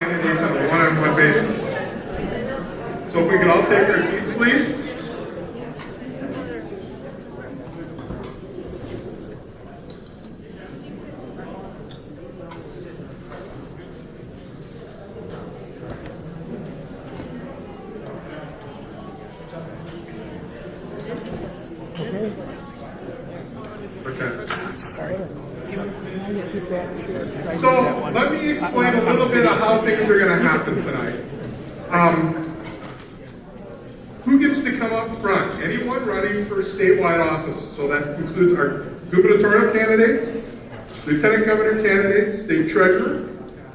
Candidates on a one-on-one basis. So if we could all take our seats, please. So let me explain a little bit of how things are going to happen tonight. Who gets to come up front? Anyone running for statewide office. So that includes our gubernatorial candidates, lieutenant governor candidates, state treasurer,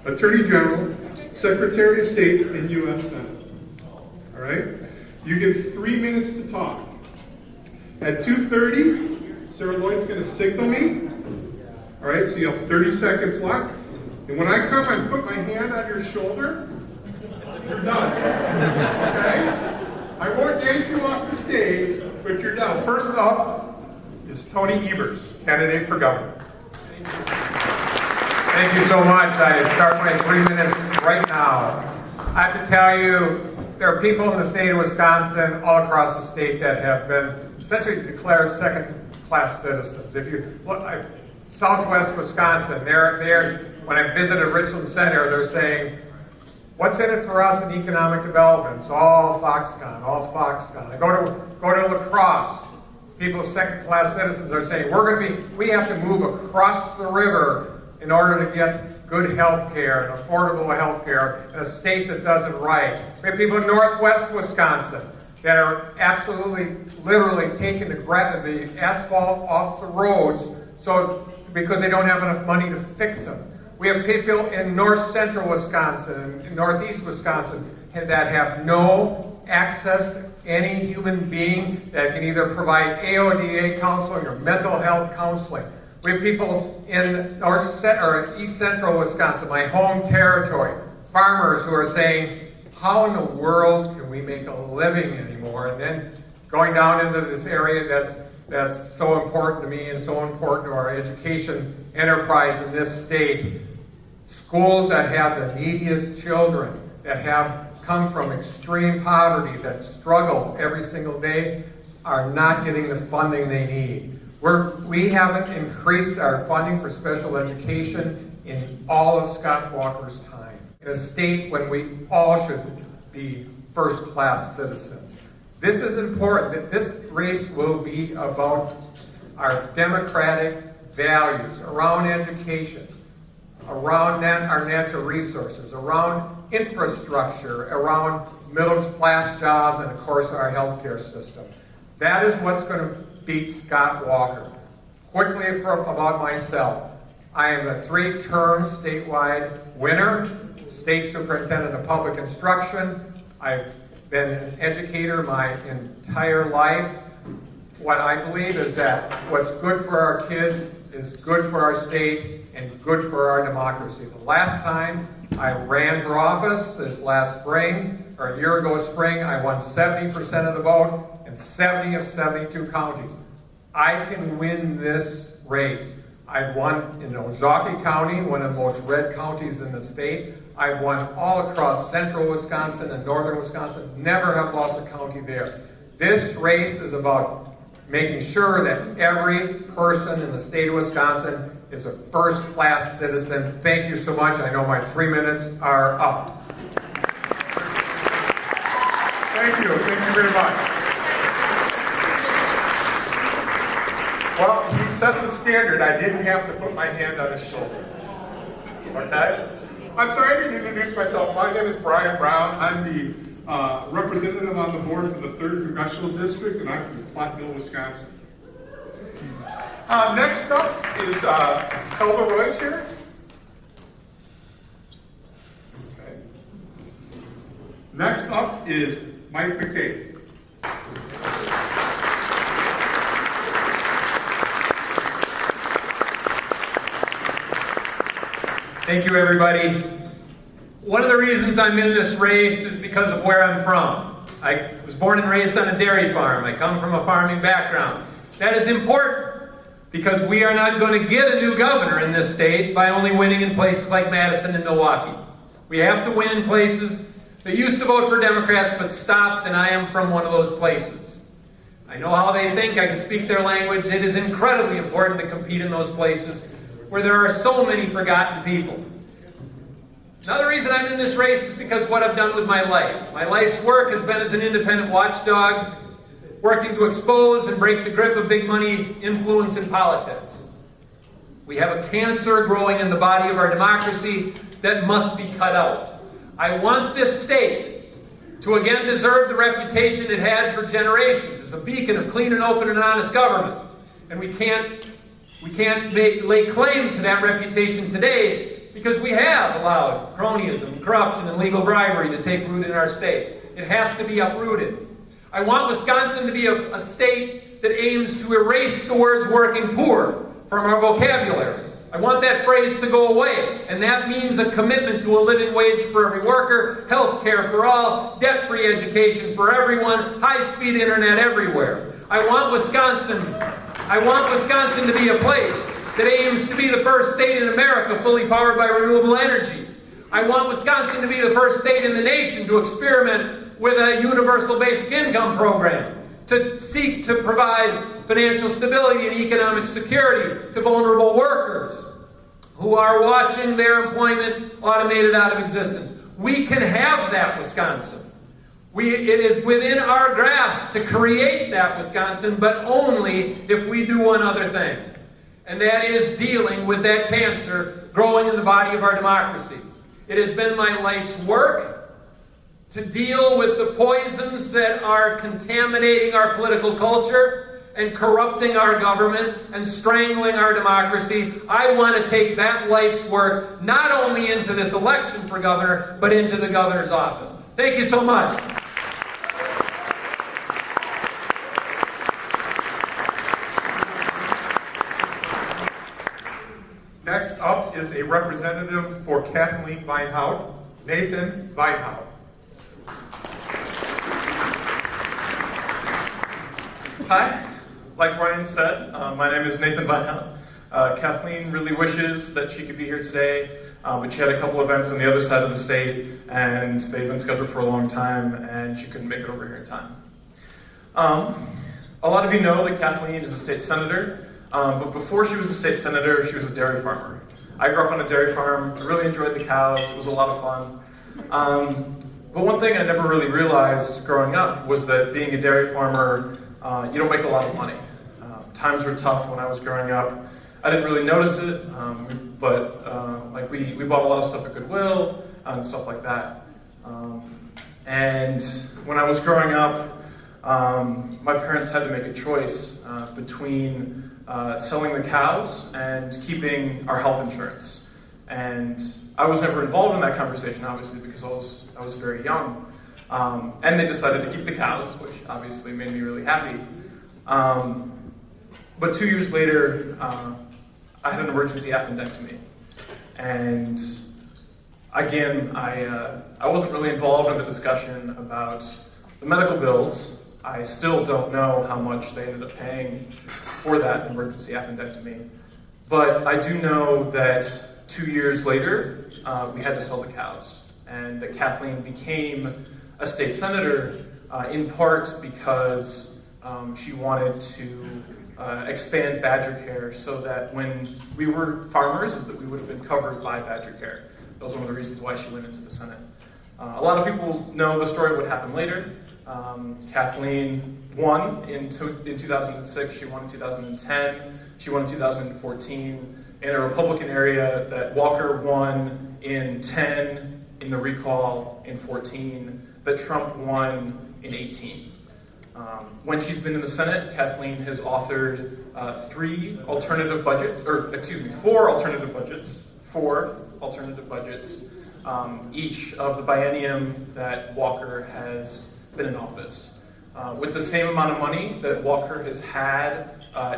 attorney general, secretary of state, and U.S. Senate. All right? You get 3 minutes to talk. At 2:30, Sarah Lloyd's going to signal me. All right, so you have 30 seconds left. And when I come and put my hand on your shoulder, you're done. Okay? I won't yank you off the stage, but you're done. First up is Tony Evers, candidate for governor. Thank you so much. I start my 3 minutes right now. I have to tell you, there are people in the state of Wisconsin, all across the state, that have been essentially declared second-class citizens. If you look, Southwest Wisconsin, when I visited Richland Center, they're saying, what's in it for us in economic development? It's all Foxconn, all Foxconn. I go to La Crosse, people, second-class citizens, are saying, we have to move across the river in order to get good health care and affordable health care in a state that does it right. We have people in Northwest Wisconsin that are absolutely, literally taking the asphalt off the roads because they don't have enough money to fix them. We have people in north central Wisconsin and northeast Wisconsin that have no access to any human being that can either provide AODA counseling or mental health counseling. We have people in east central Wisconsin, my home territory, farmers who are saying, how in the world can we make a living anymore? And then going down into this area that's so important to me and so important to our education enterprise in this state. Schools that have the neediest children, that have come from extreme poverty, that struggle every single day, are not getting the funding they need. We haven't increased our funding for special education in all of Scott Walker's time. In a state when we all should be first-class citizens. This is important, that this race will be about our democratic values around education, around our natural resources, around infrastructure, around middle-class jobs, and of course our healthcare system. That is what's going to beat Scott Walker. Quickly about myself. I am a 3-term statewide winner, state superintendent of public instruction. I've been an educator my entire life. What I believe is that what's good for our kids is good for our state and good for our democracy. The last time I ran for office, this last spring, or a year ago spring, I won 70% of the vote in 70 of 72 counties. I can win this race. I've won in Ozaukee County, one of the most red counties in the state. I've won all across central Wisconsin and northern Wisconsin. Never have lost a county there. This race is about making sure that every person in the state of Wisconsin is a first-class citizen. Thank you so much. I know my 3 minutes are up. Thank you. Thank you very much. Well, he set the standard. I didn't have to put my hand on his shoulder. Okay? I'm sorry, I didn't introduce myself. My name is Brian Brown. I'm the representative on the board for the 3rd Congressional District, and I'm from Platteville, Wisconsin. Next up is Elba Royce here. Okay. Next up is Mike McCabe. Thank you, everybody. One of the reasons I'm in this race is because of where I'm from. I was born and raised on a dairy farm. I come from a farming background. That is important because we are not going to get a new governor in this state by only winning in places like Madison and Milwaukee. We have to win in places that used to vote for Democrats but stopped, and I am from one of those places. I know how they think. I can speak their language. It is incredibly important to compete in those places where there are so many forgotten people. Another reason I'm in this race is because of what I've done with my life. My life's work has been as an independent watchdog, working to expose and break the grip of big money influence in politics. We have a cancer growing in the body of our democracy that must be cut out. I want this state to again deserve the reputation it had for generations as a beacon of clean and open and honest government. And we can't lay claim to that reputation today because we have allowed cronyism, corruption, and legal bribery to take root in our state. It has to be uprooted. I want Wisconsin to be a state that aims to erase the words working poor from our vocabulary. I want that phrase to go away, and that means a commitment to a living wage for every worker, health care for all, debt-free education for everyone, high-speed internet everywhere. I want Wisconsin to be a place that aims to be the first state in America fully powered by renewable energy. I want Wisconsin to be the first state in the nation to experiment with a universal basic income program, to seek to provide financial stability and economic security to vulnerable workers who are watching their employment automated out of existence. We can have that Wisconsin. It is within our grasp to create that Wisconsin, but only if we do one other thing. And that is dealing with that cancer growing in the body of our democracy. It has been my life's work to deal with the poisons that are contaminating our political culture and corrupting our government and strangling our democracy. I want to take that life's work not only into this election for governor, but into the governor's office. Thank you so much. Next up is a representative for Kathleen Weinhaut, Nathan Weinhaut. Hi, like Ryan said, my name is Nathan Weinhaut. Kathleen really wishes that she could be here today, but she had a couple events on the other side of the state, and they've been scheduled for a long time, and she couldn't make it over here in time. A lot of you know that Kathleen is a state senator, but before she was a state senator, she was a dairy farmer. I grew up on a dairy farm. I really enjoyed the cows. It was a lot of fun. But one thing I never really realized growing up was that being a dairy farmer, you don't make a lot of money. Times were tough when I was growing up. I didn't really notice it, but we bought a lot of stuff at Goodwill and stuff like that. And when I was growing up, my parents had to make a choice between selling the cows and keeping our health insurance. And I was never involved in that conversation, obviously, because I was very young. And they decided to keep the cows, which obviously made me really happy. But 2 years later, I had an emergency appendectomy. And again, I wasn't really involved in the discussion about the medical bills. I still don't know how much they ended up paying for that emergency appendectomy. But I do know that 2 years later, we had to sell the cows. And that Kathleen became a state senator in part because she wanted to expand badger care so that when we were farmers, is that we would have been covered by badger care. That was one of the reasons why she went into the Senate. A lot of people know the story of what happened later. Kathleen won in 2006, she won in 2010, she won in 2014 in a Republican area that Walker won in 10, in the recall in 14, that Trump won in 18. When she's been in the Senate, Kathleen has authored four alternative budgets, each of the biennium that Walker has been in office. With the same amount of money that Walker has had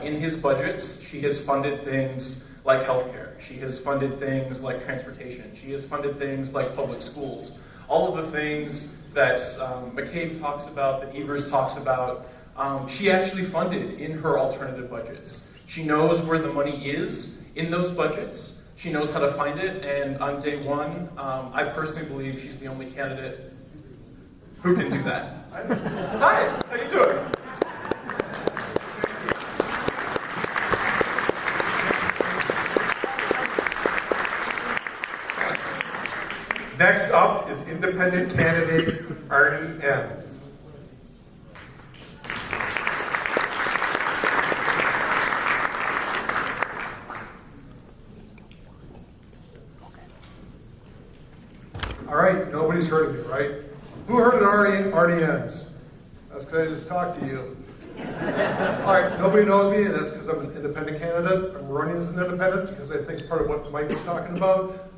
in his budgets, she has funded things like healthcare. She has funded things like transportation. She has funded things like public schools. All of the things that McCabe talks about, that Evers talks about, she actually funded in her alternative budgets. She knows where the money is in those budgets. She knows how to find it, and on day one, I personally believe she's the only candidate who can do that. Hi, how you doing? Next up is independent candidate Arnie Enns. All right, nobody's heard of me, right? Who heard of Arnie Enns? That's because I just talked to you. All right, nobody knows me, and that's because I'm an independent candidate. I'm running as an independent because I think part of what Mike was talking about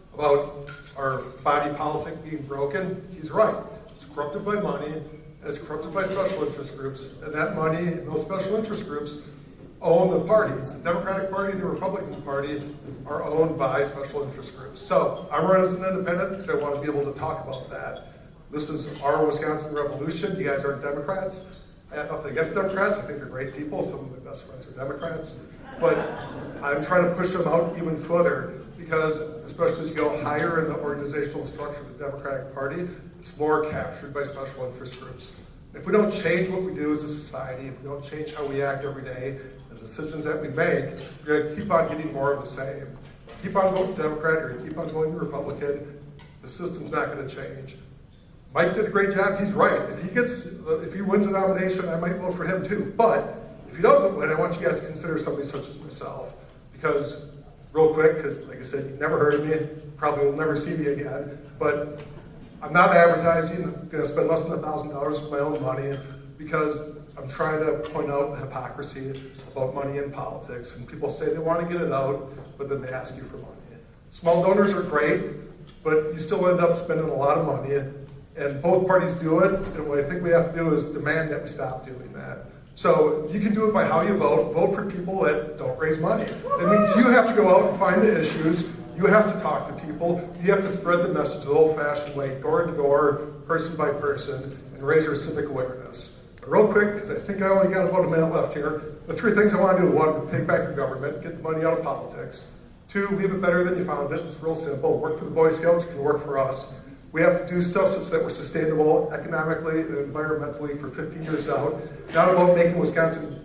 our body politic being broken, he's right. It's corrupted by money, and it's corrupted by special interest groups, and that money and those special interest groups own the parties. The Democratic Party and the Republican Party are owned by special interest groups. So I'm running as an independent because I want to be able to talk about that. This is our Wisconsin revolution. You guys aren't Democrats. I have nothing against Democrats. I think they're great people. Some of my best friends are Democrats. But I'm trying to push them out even further because, especially as you go higher in the organizational structure of the Democratic Party, it's more captured by special interest groups. If we don't change what we do as a society, if we don't change how we act every day, the decisions that we make, we're going to keep on getting more of the same. Keep on voting Democrat or keep on voting Republican, the system's not going to change. Mike did a great job. He's right. If he wins the nomination, I might vote for him too. But if he doesn't win, I want you guys to consider somebody such as myself. Because, real quick, because like I said, you've never heard of me, probably will never see me again. But I'm not advertising. I'm going to spend less than $1,000 of my own money because I'm trying to point out the hypocrisy about money in politics. And people say they want to get it out, but then they ask you for money. Small donors are great, but you still end up spending a lot of money. And both parties do it, and what I think we have to do is demand that we stop doing that. So you can do it by how you vote. Vote for people that don't raise money. That means you have to go out and find the issues. You have to talk to people. You have to spread the message the old-fashioned way, door to door, person by person, and raise our civic awareness. But real quick, because I think I only got about a minute left here, the three things I want to do: one, take back your government, get the money out of politics. Two, leave it better than you found it. It's real simple. Work for the Boy Scouts, you can work for us. We have to do stuff such that we're sustainable economically and environmentally for 50 years out. Not about making Wisconsin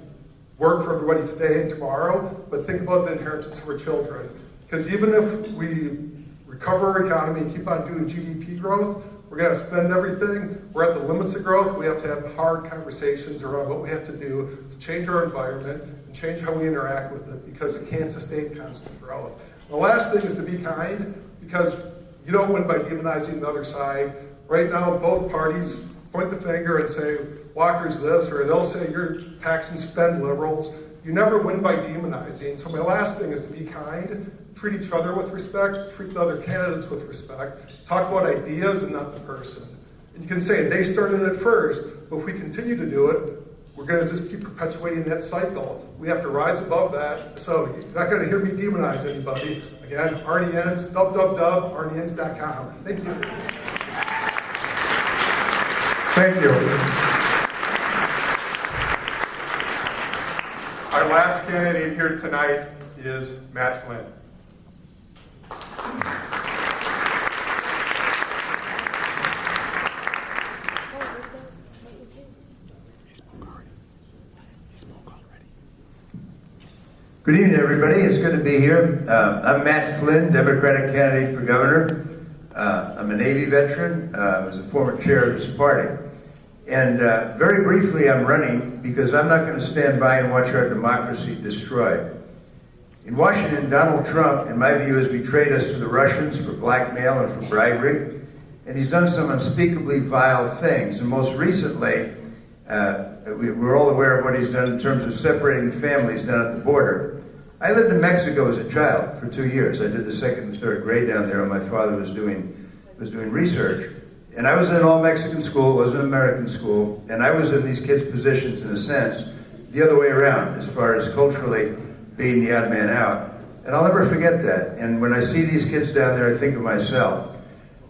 work for everybody today and tomorrow, but think about the inheritance of our children. Because even if we recover our economy and keep on doing GDP growth, we're going to spend everything. We're at the limits of growth. We have to have hard conversations around what we have to do to change our environment and change how we interact with it, because it can't sustain constant growth. The last thing is to be kind, because you don't win by demonizing the other side. Right now, both parties point the finger and say, Walker's this, or they'll say you're tax and spend liberals. You never win by demonizing. So my last thing is to be kind, treat each other with respect, treat the other candidates with respect, talk about ideas and not the person. And you can say they started it first, but if we continue to do it, we're going to just keep perpetuating that cycle. We have to rise above that. So you're not going to hear me demonize anybody. Again, Arnie Enns, www.arnieens.com. Thank you. Thank you. Our last candidate here tonight is Matt Flynn. Good evening, everybody. It's good to be here. I'm Matt Flynn, Democratic candidate for governor. I'm a Navy veteran. I was a former chair of this party. And very briefly, I'm running because I'm not going to stand by and watch our democracy destroyed. In Washington, Donald Trump, in my view, has betrayed us to the Russians for blackmail and for bribery. And he's done some unspeakably vile things. And most recently, we're all aware of what he's done in terms of separating families down at the border. I lived in Mexico as a child for 2 years. I did the second and third grade down there, and my father was doing research. And I was in an all-Mexican school, it wasn't an American school, and I was in these kids' positions, in a sense, the other way around, as far as culturally being the odd man out. And I'll never forget that. And when I see these kids down there, I think of myself.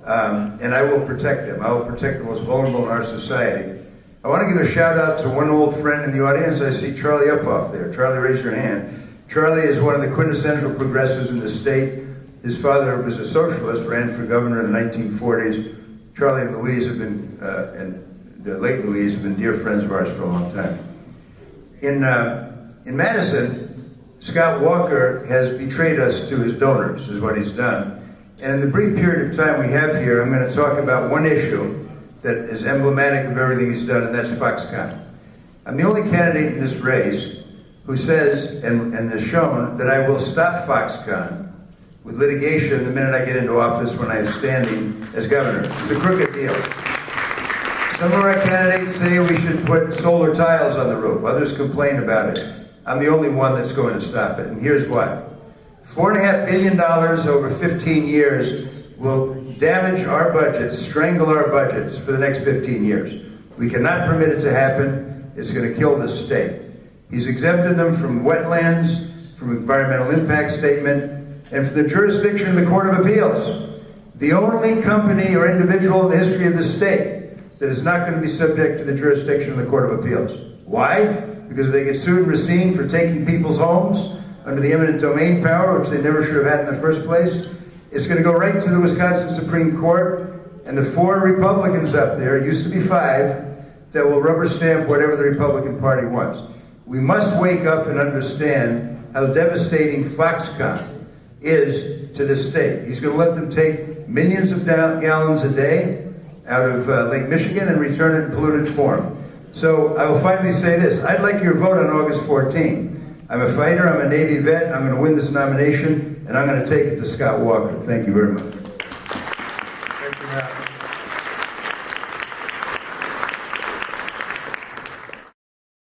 And I will protect them. I will protect the most vulnerable in our society. I want to give a shout out to one old friend in the audience. I see Charlie Uphoff there. Charlie, raise your hand. Charlie is one of the quintessential progressives in the state. His father was a socialist, ran for governor in the 1940s. Charlie and Louise have been, and the late Louise have been dear friends of ours for a long time. In Madison, Scott Walker has betrayed us to his donors, is what he's done. And in the brief period of time we have here, I'm going to talk about one issue that is emblematic of everything he's done, and that's Foxconn. I'm the only candidate in this race who says and has shown that I will stop Foxconn with litigation the minute I get into office when I am standing as governor. It's a crooked deal. Some of our candidates say we should put solar tiles on the roof. Others complain about it. I'm the only one that's going to stop it, and here's why. $4.5 billion over 15 years will damage our budgets, strangle our budgets for the next 15 years. We cannot permit it to happen. It's going to kill this state. He's exempted them from wetlands, from environmental impact statement, and from the jurisdiction of the Court of Appeals. The only company or individual in the history of the state that is not going to be subject to the jurisdiction of the Court of Appeals. Why? Because if they get sued and received for taking people's homes under the eminent domain power, which they never should have had in the first place, it's going to go right to the Wisconsin Supreme Court, and the 4 Republicans up there, it used to be 5, that will rubber stamp whatever the Republican Party wants. We must wake up and understand how devastating Foxconn is to this state. He's going to let them take millions of gallons a day out of Lake Michigan and return it in polluted form. So I will finally say this. I'd like your vote on August 14th. I'm a fighter. I'm a Navy vet. I'm going to win this nomination, and I'm going to take it to Scott Walker. Thank you very much. Thank you, Matt.